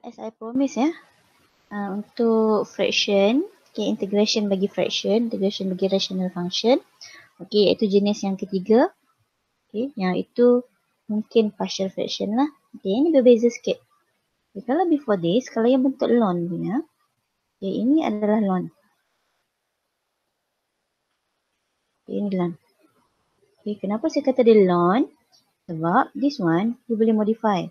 As I promise ya, untuk fraction, okay, integration bagi fraction, integration bagi rational function, okay, iaitu jenis yang ketiga, okay, yang itu mungkin partial fraction lah. Okay, ini berbeza sikit. Okay, kalau before this, kalau yang bentuk ln punya, okay, ini adalah ln. Okay, ini ln. Okay, kenapa saya kata dia ln? Sebab this one, you boleh modify.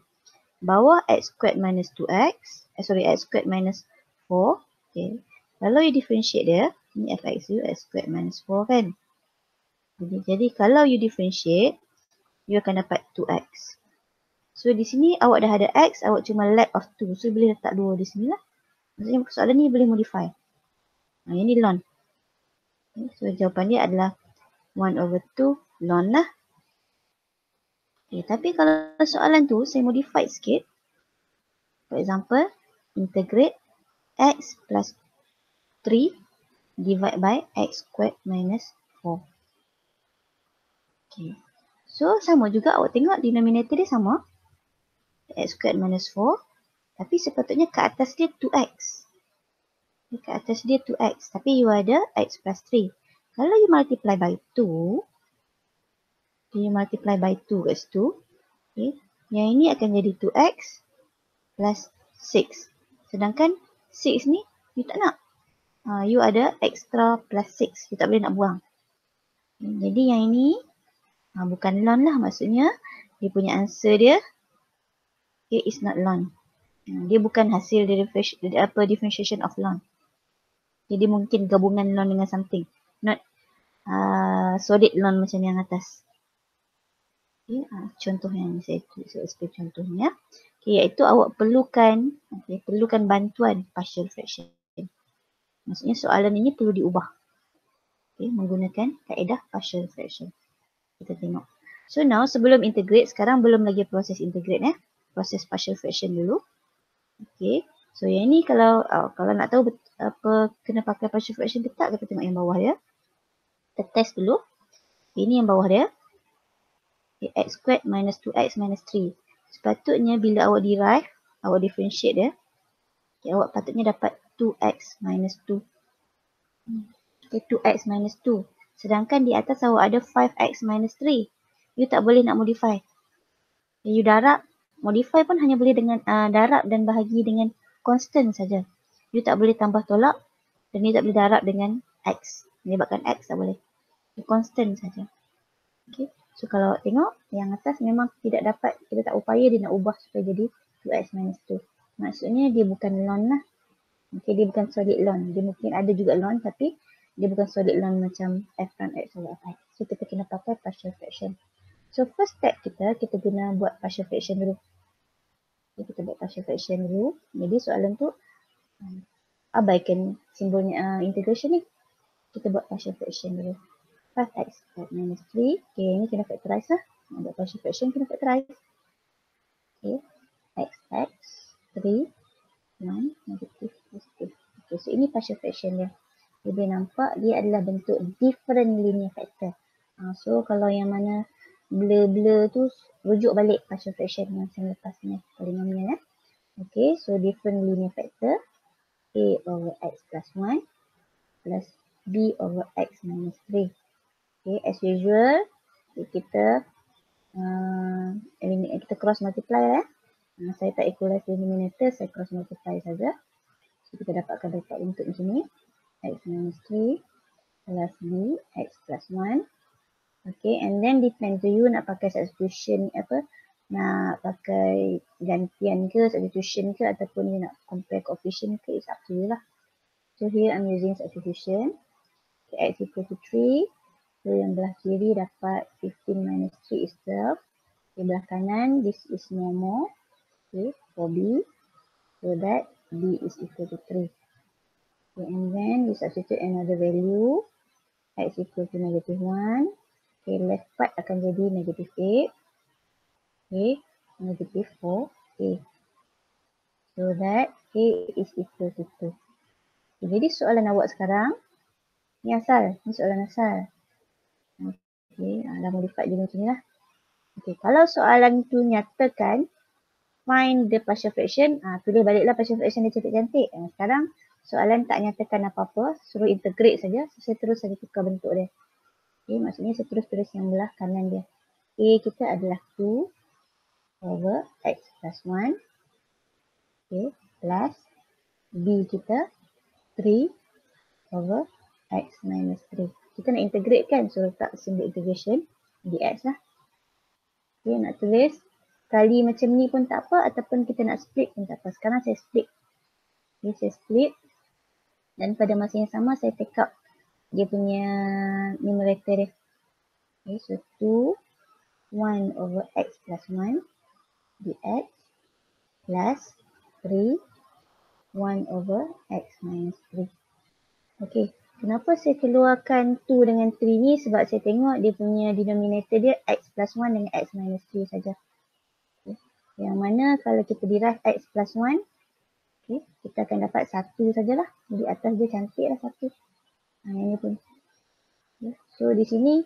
Bawah x squared minus 2x, x squared minus 4, okay. Kalau you differentiate dia, ni fx you x squared minus 4 kan. Jadi kalau you differentiate, you akan dapat 2x. So di sini awak dah ada x, awak cuma lack of 2. So boleh letak 2 di sini lah. Maksudnya soalan ni boleh modify. Yang ni ln. Okay, so jawapan dia adalah 1/2 ln lah. Okay, tapi kalau soalan tu saya modify sikit. For example, integrate x plus 3 divided by x squared minus 4. Okay. So, sama juga awak tengok denominator dia sama. X squared minus 4. Tapi sepatutnya ke atas dia 2x. Ke atas dia 2x. Tapi you ada x plus 3. Kalau you multiply by 2. You multiply by 2 kat situ. Okay. Yang ini akan jadi 2x plus 6. Sedangkan 6 ni you tak nak. You ada extra plus 6. You tak boleh nak buang. Jadi yang ini bukan ln lah, maksudnya dia punya answer dia is not ln. Dia bukan hasil differentiation of ln. Jadi mungkin gabungan ln dengan something. Not solid ln macam yang atas. Okay, contoh yang saya explain contohnya. Okay, iaitu awak perlukan bantuan partial fraction. Maksudnya soalan ini perlu diubah. Okay, menggunakan kaedah partial fraction. Kita tengok. So now sebelum integrate, sekarang belum lagi proses integrate proses partial fraction dulu. Okay. So yang ni kalau nak tahu apa kena pakai partial fraction ke tak, kita tengok yang bawah dia. Kita test dulu. Ini yang bawah dia. Okay, x squared minus 2x minus 3. Sepatutnya bila awak derive, awak differentiate dia. Okay, awak patutnya dapat 2x minus 2. Okay, 2x minus 2. Sedangkan di atas awak ada 5x minus 3. You tak boleh nak modify. You darab, modify pun hanya boleh dengan darab dan bahagi dengan constant saja. You tak boleh tambah tolak dan you tak boleh darab dengan x. Menyebabkan x tak boleh. Constant saja. Okay. So kalau tengok yang atas memang tidak dapat, kita tak upaya dia nak ubah supaya jadi 2x minus 2. Maksudnya dia bukan ln lah. Okay, dia bukan solid ln. Dia mungkin ada juga ln tapi dia bukan solid ln macam f prime x over f. So kita kena pakai partial fraction. So first step kita guna buat partial fraction dulu. Kita buat partial fraction dulu. Jadi soalan tu abaikan simbolnya integration ni. Kita buat partial fraction dulu. 5x squared minus 3. Okay, ini kena factorize lah. Buat partial fraction kena factorize. Okay, x 3 1 negative positive. Okay, so ini partial fraction dia. Dia nampak dia adalah bentuk different linear factor. So kalau yang mana blur tu rujuk balik partial fraction macam lepas ni polinomial . Okay, so different linear factor a over x plus 1 plus b over x minus 3. Okay, as usual kita cross multiply . Saya tak equalize denominator, saya cross multiply saja. So kita dapatkan dekat bentuk macam ni, x minus 3 plus b x plus 1. Okay, and then depend to you nak pakai substitution nak pakai gantian ke, substitution ke, ataupun you nak compare coefficient ke, it's up to you lah. So here I'm using substitution. Okay, x equal to 3. So yang belah kiri dapat 15 minus 3 is 12. Okay, belah kanan this is normal. Okay, for b. So that b is equal to 3. Okay, and then we substitute another value. X equal to negative 1. Okay, left part akan jadi negative 8. Okay, negative 4a. So that a is equal to 2. Okay, jadi soalan awak sekarang, ni asal, ni soalan asal. Okay, dah modify je macam ni lah. Okay, kalau soalan tu nyatakan find the partial fraction. Tulis baliklah partial fraction dia cantik-cantik. Sekarang soalan tak nyatakan apa-apa, suruh integrate saja. So, saya terus saja tukar bentuk dia. Okay, maksudnya saya terus tulis yang belah kanan dia. A kita adalah 2 over x plus 1. Okay, plus B kita 3 over x minus 3. Kita nak integrate kan, so letak simbol integration dx lah. Okay, nak tulis kali macam ni pun tak apa, ataupun kita nak split pun tak apa. Sekarang saya split. Okay, saya split. Dan pada masa yang sama saya take up dia punya numerator dia. Okay, so 2, 1 over x plus 1 dx plus 3, 1 over x minus 3. Okay, kenapa saya keluarkan 2 dengan 3 ni? Sebab saya tengok dia punya denominator dia x plus 1 dengan x minus 3 saja. Okay. Yang mana kalau kita derive x plus 1, okay, kita akan dapat 1 sajalah. Di atas dia cantik lah 1. Ini pun. Okay. So di sini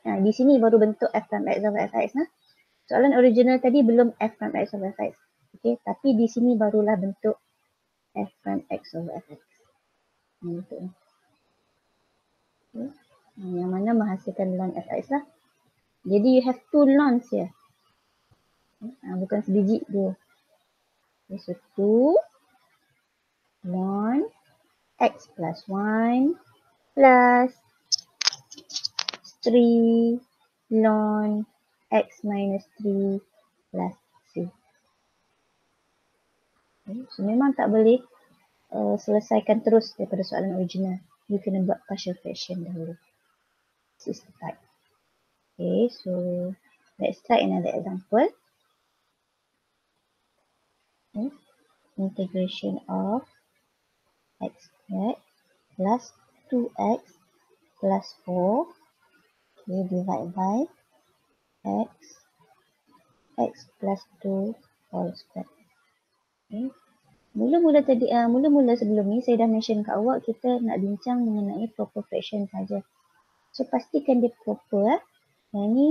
baru bentuk f prime x over fx. Soalan original tadi belum f prime x over fx. Okay, tapi di sini barulah bentuk f prime x over fx. Bentuk ni. Okay. Yang mana menghasilkan ln fx lah. Jadi you have 2 lns here. Bukan sebiji, 2. Okay, so 2 ln x plus 1 plus 3 ln x minus 3 plus c. Okay, so memang tak boleh selesaikan terus daripada soalan original. You kena buat partial fraction dahulu. This is the type. Okay, so let's try another example. Okay. Integration of x squared plus 2x plus 4. Okay, divide by x plus 2 whole square. Okay. Mula-mula sebelum ni saya dah mention kat awak kita nak bincang mengenai proper fraction saja. So pastikan dia proper. Yang ni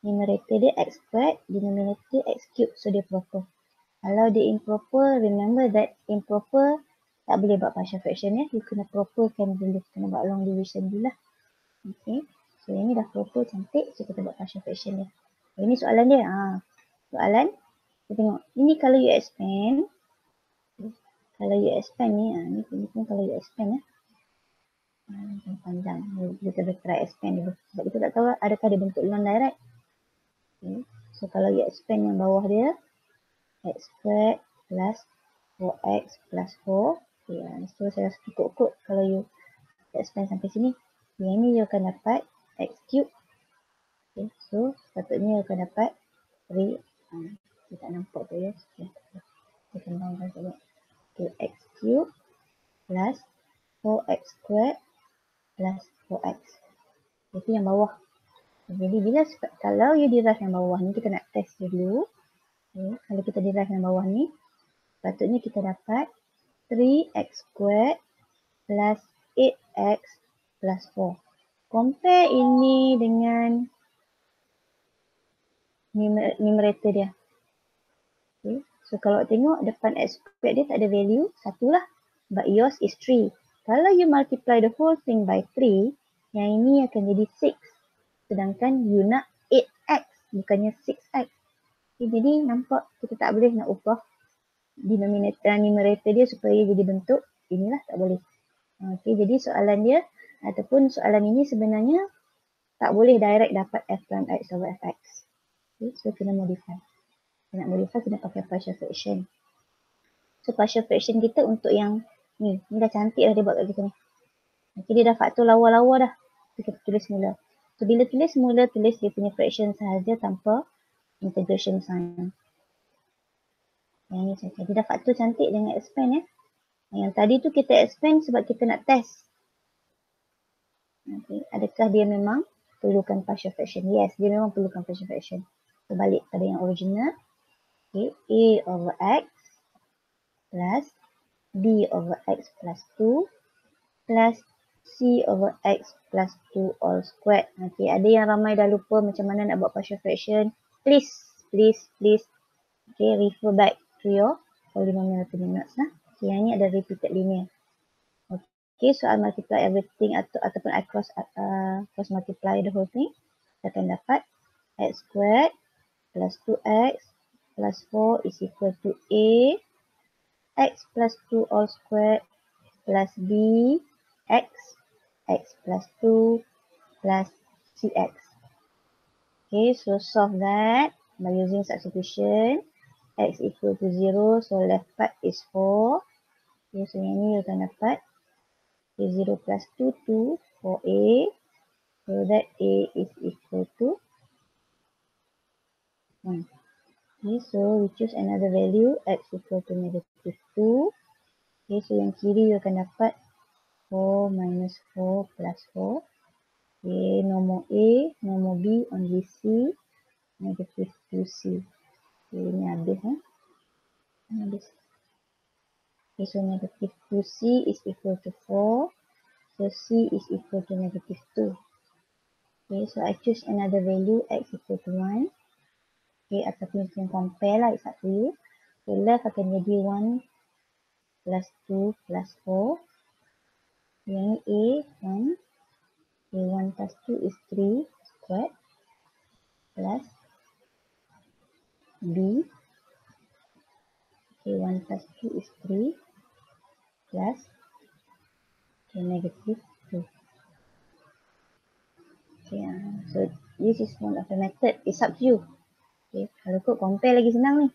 numerator dia x squared, denominator x cube, so dia proper. Kalau dia improper, remember that improper tak boleh buat partial fraction ya. You kena properkan dulu, kena buat long division dulu lah. Okay, so yang ni dah proper cantik, so kita buat partial fraction dia. Ini soalan dia. Soalan, kita tengok. Ini kalau you expand, kalau you expand ni, ni pun kalau you expand ya. Panjang. Kita try expand dulu. Sebab kita tak tahu adakah dia bentuk ln direct. Okay. So kalau you expand yang bawah dia, x squared plus 4x plus 4. Okay, so saya rasa cukup kot kalau you expand sampai sini. Yang ni you akan dapat x cube. Okay, so sepatutnya you akan dapat 3. Kita tak nampak tu ya. Okay. Kita kembangkan sekejap. Okay, x cube plus 4x squared plus 4x. Itu yang bawah. Jadi kalau you derive yang bawah ni, kita nak test dulu. Okay, kalau kita derive yang bawah ni, sepatutnya kita dapat 3x squared plus 8x plus 4. Compare ini dengan numerator dia. Okay. So kalau tengok depan x squared dia tak ada value, 1 lah. But yours is 3. Kalau you multiply the whole thing by 3, yang ini akan jadi 6. Sedangkan you nak 8x, bukannya 6x. Okay, jadi nampak kita tak boleh nak ubah denominator dan numerator dia supaya jadi bentuk inilah, tak boleh. Okay, jadi soalan dia ataupun soalan ini sebenarnya tak boleh direct dapat f prime x over fx. Okay, so kena modify. Kita nak modify, kena pakai partial fraction. So partial fraction kita untuk yang ni dah cantik dah dia buat kat kita ni. Okay, dia dah faktor lawa-lawa dah. So, kita tulis mula. So bila tulis mula, tulis dia punya fraction sahaja tanpa integration sign. Yang ni saja. Dia dah faktor cantik dengan expand ya. Yang tadi tu kita expand sebab kita nak test. Okay. Adakah dia memang perlukan partial fraction? Yes, dia memang perlukan partial fraction. So balik pada yang original. Okay. A over x plus B over x plus 2 plus C over x plus 2 all squared. Okay. Ada yang ramai dah lupa macam mana nak buat partial fraction. Please. Okay, refer back to your polynomial coordinates lah. Okay, yang ni ada repeated linear. Okay, so I multiply everything ataupun I cross multiply the whole thing. Kita akan dapat x squared plus 2x plus 4 is equal to a x plus 2 all squared plus b x plus 2 plus cx. Okay, so solve that by using substitution. X equal to 0, so left part is 4. Okay, so yang ni you akan dapat 0 plus 2 to 4a. So that a is equal to 1. Okay, so we choose another value, x equal to negative 2. Okay, so yang kiri you akan dapat 4 minus 4 plus 4. Okay, no more a, no more b, only c, negative 2c. Okay, ini habis habis. Okay, so negative 2c is equal to 4. So c is equal to negative 2. Okay, so I choose another value, x equal to 1. Okay, ataupun you can compare lah, it's up to you. Okay, left akan jadi 1 plus 2 plus 4. Yang ni a, 1. Okay, 1 plus 2 is 3 squared plus b. Okay, 1 plus 2 is 3 plus negative 2. Okay, so this is one of the method. It's up to you. Okay, kalau kau compare lagi senang ni.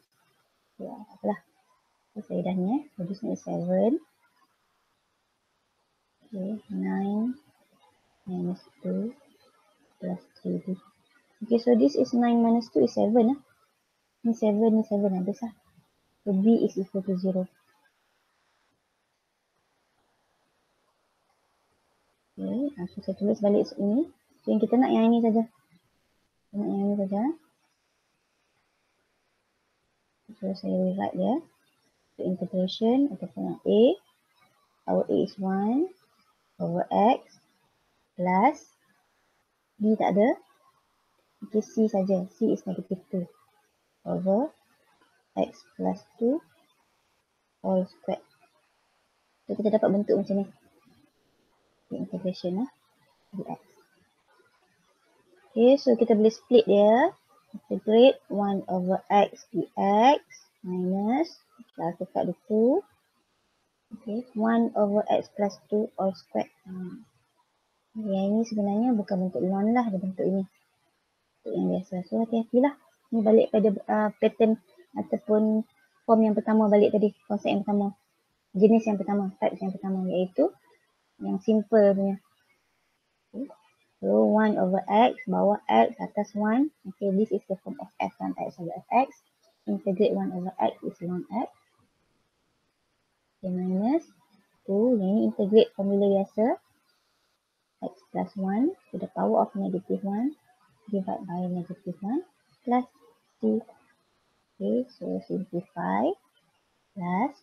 Ya, apalah. So, saya dah ni So this one is 7. Okay, 9 minus 2 plus 3b. Okay, so this is 9 minus 2 is 7 lah. Ni 7, ni 7 habis lah. So b is equal to 0. Okay, so saya tulis balik ini. So yang kita nak yang ini saja. Kita nak yang ini saja. So saya rewrite dia. So integration ataupun a. Our a is 1 over x plus b tak ada. Okay, c saja. C is negative 2 over x plus 2 all squared. So kita dapat bentuk macam ni. Integration lah. Dx. Okay, so kita boleh split dia. Integrate 1 over x dx minus, kita tukar dia 2. Okay, 1 over x plus 2 all squared. Yang ini sebenarnya bukan bentuk ln lah, dia bentuk ini. Bentuk yang biasa. So hati-hatilah. Ini balik pada pattern ataupun form yang pertama balik tadi. Konsep yang pertama. Jenis yang pertama. Type yang pertama. Iaitu yang simple punya. Okay. So 1 over x, bawah x, atas 1. Okay, this is the form of f dan x over fx. Integrate 1 over x is 1x. Okay, minus 2. Yang ini integrate formula biasa. X plus 1 to the power of negative 1 divided by negative 1 plus 2. Okay, so simplify plus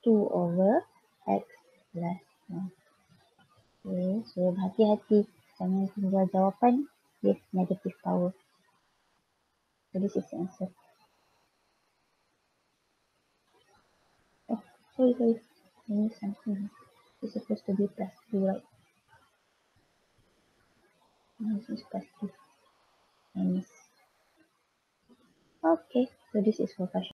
2 over x plus 1. Okay, so hati-hati. Jangan tinggal jawapan with negative power. So this is the answer. Oh, sorry. I missed something. It's supposed to be plus 2, right? No, this is plus 2. I miss. Okay, so this is for question.